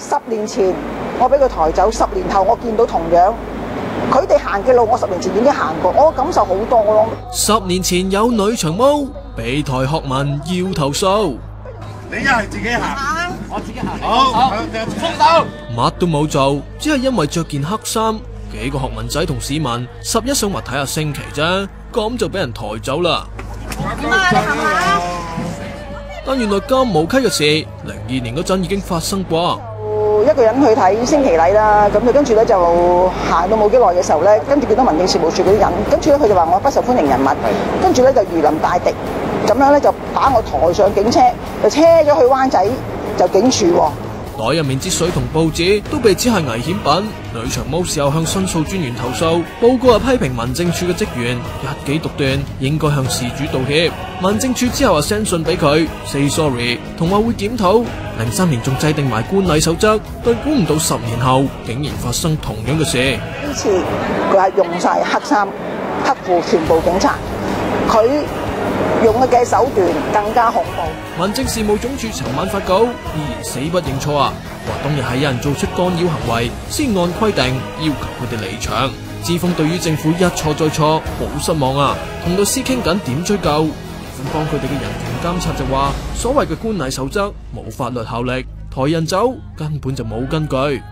10年前我俾佢抬走，10年後我見到同樣佢哋行嘅路，我10年前已經行過，我感受好多咯。10年前有女長毛被抬學民要投訴，你一係自己行，我自己行。好，放手。乜都冇做，只係因為着件黑衫，幾個學民仔同市民11想話睇下升旗啫，咁就俾人抬走啦。點啊？你行下。但原來咁無稽嘅事，02年嗰陣已經發生過。一個人去睇升旗禮啦，咁佢跟住咧就行到冇幾耐嘅時候咧，跟住見到民政事務處嗰啲人，跟住咧佢就話我不受歡迎人物，跟住咧就如臨大敵，咁樣咧就把我抬上警車，就車咗去灣仔就警署喎。袋入面支水同報紙都被指係危險品。女長毛事後向申訴專員投訴，報告批評民政處嘅職員一己獨斷，應該向事主道歉。民政處之後send信俾佢 say sorry， 同話會檢討。03年仲制定埋觀禮守則，但估唔到10年後竟然發生同樣嘅事。呢次佢係用晒黑衫黑褲，全部警察，佢用嘅手段更加恐怖。民政事務總署尋晚發稿，依然死不認錯啊！話當日係有人做出干擾行為，先按規定要求佢哋離場。志峰對於政府一錯再錯好失望啊，同律師傾緊點追究。幫佢哋嘅人權監察就話，所謂嘅觀禮守則冇法律效力，抬人走根本就冇根據。